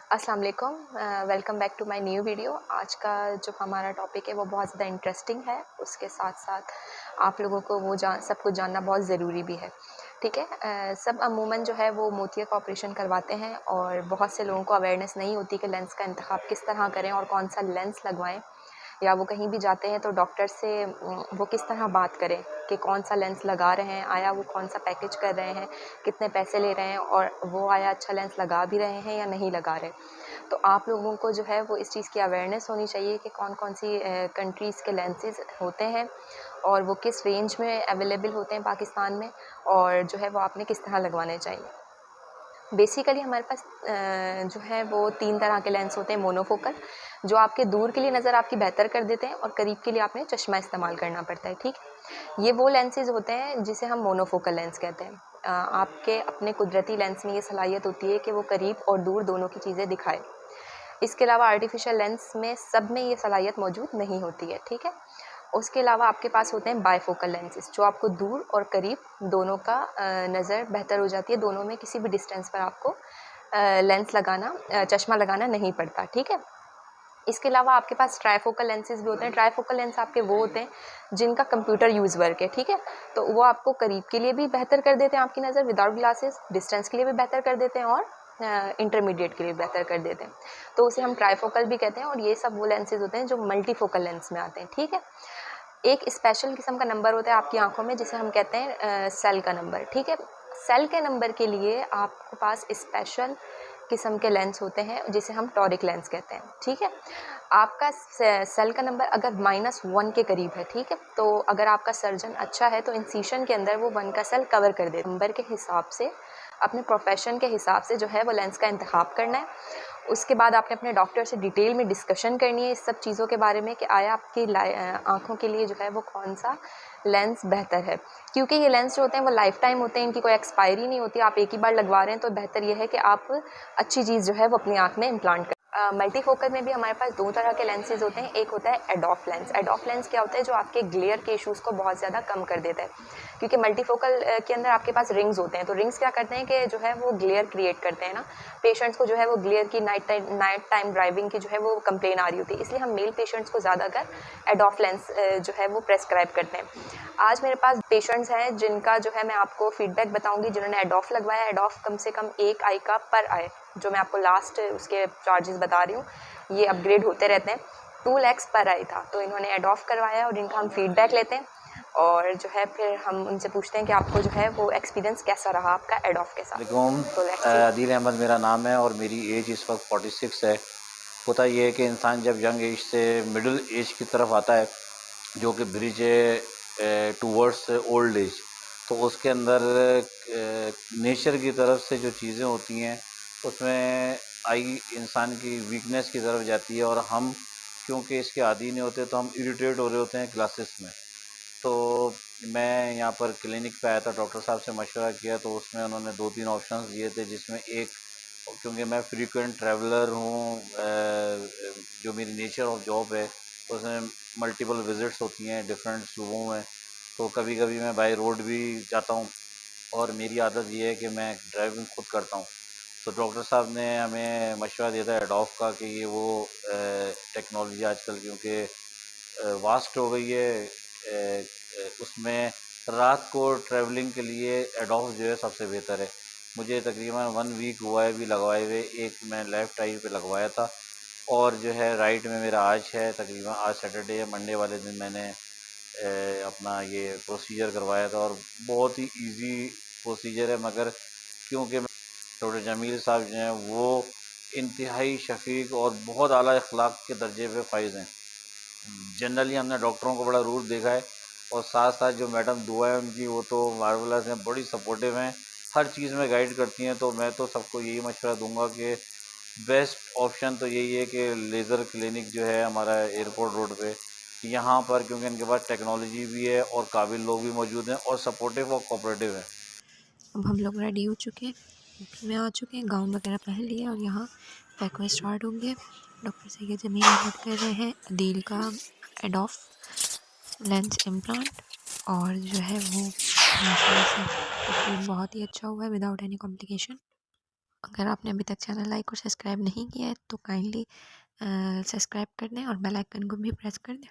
अस्सलाम वालेकुम। Welcome back to my new video. आज का जो हमारा टॉपिक है वो बहुत ज़्यादा इंटरेस्टिंग है, उसके साथ-साथ आप लोगों को वो सब कुछ जानना बहुत ज़रूरी भी है, ठीक है? सब अमूमन जो है वो मोतिया का ऑपरेशन करवाते हैं और बहुत से लोगों को अवेयरनेस नहीं होती कि लेंस का इंतखाब किस तरह करें और कौन-सा लेंस लगवाएँ, या वो कहीं भी जाते हैं तो डॉक्टर से वो किस तरह बात करें कि कौन-सा लेंस लगा रहे हैं, आया वो कौन-सा पैकेज कर रहे हैं, कितने पैसे ले रहे हैं और वो आया अच्छा लेंस लगा भी रहे हैं या नहीं लगा रहे। तो आप लोगों को जो है वो इस चीज़ की अवेयरनेस होनी चाहिए कि कौन-कौन सी कंट्रीज़ के लेंसेज़ होते हैं और वो किस रेंज में अवेलेबल होते हैं पाकिस्तान में, और जो है वो आपने किस तरह लगवाने चाहिए। बेसिकली हमारे पास जो है वो 3 तरह के लेंस होते हैं मोनोफोकल, जो आपके दूर के लिए नज़र आपकी बेहतर कर देते हैं और करीब के लिए आपने चश्मा इस्तेमाल करना पड़ता है, ठीक है? ये वो लेंसेज़ होते हैं जिसे हम मोनोफोकल लेंस कहते हैं। आपके अपने कुदरती लेंस में ये सलाहियत होती है कि वो करीब और दूर दोनों की चीज़ें दिखाए। इसके अलावा आर्टिफिशियल लेंस में सब में ये सलाहियत मौजूद नहीं होती है, ठीक है? उसके अलावा आपके पास होते हैं बायफोकल लेंसेज़, जो आपको दूर और करीब दोनों का नज़र बेहतर हो जाती है, दोनों में किसी भी डिस्टेंस पर आपको लेंस लगाना चश्मा लगाना नहीं पड़ता, ठीक है? इसके अलावा आपके पास ट्राइफोकल लेंसेज़ भी होते हैं। ट्राइफोकल लेंस आपके वो होते हैं जिनका कंप्यूटर यूज़ वर्क है, ठीक है? तो वो आपको करीब के लिए भी बेहतर कर देते हैं आपकी नज़र विदाउट ग्लासेस, डिस्टेंस के लिए भी बेहतर कर देते हैं और इंटरमीडिएट के लिए बेहतर कर देते हैं। तो उसे हम ट्राइफोकल भी कहते हैं और ये सब वो लेंसेज़ होते हैं जो मल्टीफोकल लेंस में आते हैं, ठीक है? एक स्पेशल किस्म का नंबर होता है आपकी आँखों में जिसे हम कहते हैं सेल का नंबर, ठीक है? सेल के नंबर के लिए आपके पास स्पेशल किस्म के लेंस होते हैं जिसे हम टॉरिक लेंस कहते हैं, ठीक है? आपका सेल का नंबर अगर -1 के करीब है, ठीक है? तो अगर आपका सर्जन अच्छा है तो इंसिशन के अंदर वो 1 का सेल कवर कर दे। नंबर के हिसाब से, अपने प्रोफेशन के हिसाब से जो है वो लेंस का इंतखाब करना है। उसके बाद आपने अपने डॉक्टर से डिटेल में डिस्कशन करनी है इस सब चीज़ों के बारे में कि आया आपकी आँखों के लिए जो है वो कौन-सा लेंस बेहतर है। क्योंकि ये लेंस जो होते हैं वो लाइफ़ टाइम होते हैं, इनकी कोई एक्सपायरी नहीं होती। आप एक ही बार लगवा रहे हैं तो बेहतर ये है कि आप अच्छी चीज़ जो है वो अपनी आँख में इम्प्लांट करें। मल्टीफोकल में भी हमारे पास 2 तरह के लेंसेज़ होते हैं। एक होता है एडॉफ लेंस। एडॉफ लेंस क्या होता है? जो आपके ग्लेयर के इश्यूज़ को बहुत ज़्यादा कम कर देता है। क्योंकि मल्टीफोकल के अंदर आपके पास रिंग्स होते हैं, तो रिंग्स क्या करते हैं कि जो है वो ग्लेयर क्रिएट करते हैं ना, पेशेंट्स को जो है वो ग्लेयर की नाइट टाइम ड्राइविंग की जो है वो कंप्लेन आ रही होती है, इसलिए हम मेल पेशेंट्स को ज़्यादातर एडॉफ लेंस जो है वो प्रेस्क्राइब करते हैं। आज मेरे पास पेशेंट्स हैं जिनका जो है मैं आपको फीडबैक बताऊंगी, जिन्होंने एडॉफ लगवाया। एडॉफ कम से कम एक आई का पर आए, जो मैं आपको लास्ट उसके चार्जेस बता रही हूँ, ये अपग्रेड होते रहते हैं। 2 lakhs पर आई था, तो इन्होंने एडॉफ करवाया और इनका हम फीडबैक लेते हैं और जो है फिर हम उनसे पूछते हैं कि आपको जो है वो एक्सपीरियंस कैसा रहा आपका एडॉफ के साथ। वालेकुम। तो लेट्स सी। आदिल अहमद मेरा नाम है और मेरी एज इस वक्त 46 है। होता ये है कि इंसान जब यंग एज से मिडिल एज की तरफ आता है, जो कि ब्रिज है टूवर्ड्स ओल्ड एज, तो उसके अंदर नेचर की तरफ से जो चीज़ें होती हैं उसमें आई इंसान की वीकनेस की तरफ जाती है, और हम क्योंकि इसके आदी नहीं होते तो हम इरिटेट हो रहे होते हैं क्लासेस में। तो मैं यहाँ पर क्लिनिक पे आया था, डॉक्टर साहब से मशवरा किया तो उसमें उन्होंने 2-3 ऑप्शंस दिए थे, जिसमें एक, क्योंकि मैं फ्रीक्वेंट ट्रैवलर हूँ, जो मेरी नेचर ऑफ जॉब है उसमें मल्टीपल विज़िट्स होती हैं डिफरेंट सूबों में, तो कभी कभी मैं बाई रोड भी जाता हूँ और मेरी आदत ये है कि मैं ड्राइविंग खुद करता हूँ। तो डॉक्टर साहब ने हमें मशवरा दिया था एडॉफ का कि ये वो टेक्नोलॉजी आजकल क्योंकि वास्ट हो गई है, उसमें रात को ट्रैवलिंग के लिए एडोफ जो है सबसे बेहतर है। मुझे तकरीबन 1 वीक हुआ है अभी लगवाए हुए। एक मैं लेफ़्ट आई पे लगवाया था और जो है राइट में मेरा आज है, तकरीबन आज सैटरडे है, मंडे वाले दिन मैंने अपना ये प्रोसीजर करवाया था और बहुत ही इजी प्रोसीजर है। मगर क्योंकि डॉक्टर जमील साहब जो हैं वो इंतहाई शफीक और बहुत आला अखलाक के दर्जे पे फाइज हैं। जनरली हमने डॉक्टरों को बड़ा रूड देखा है, और साथ साथ जो मैडम दुआ है उनकी वो तो मार्वलस हैं, बड़ी सपोर्टिव हैं, हर चीज़ में गाइड करती हैं। तो मैं तो सबको यही मशवरा दूंगा कि बेस्ट ऑप्शन तो यही है कि लेज़र क्लिनिक जो है हमारा एयरपोर्ट रोड पे, यहाँ पर क्योंकि इनके पास टेक्नोलॉजी भी है और काबिल लोग भी मौजूद हैं और सपोर्टिव और कोऑपरेटिव हैं। अब हम लोग रेडी हो चुके हैं, यूपी में आ चुके हैं, गाउन वगैरह पहन लिए और यहाँ पैकवे स्टार्ट होंगे। डॉक्टर सैयद जमील अहमद कर रहे हैं अदील का एडॉफ लेंस इम्प्लांट, और जो है वो माशाल्लाह से ऑपरेट बहुत ही अच्छा हुआ है विदाउट एनी कॉम्प्लिकेशन। अगर आपने अभी तक चैनल लाइक और सब्सक्राइब नहीं किया है तो काइंडली सब्सक्राइब कर दें और बेल आइकन को भी प्रेस कर दें।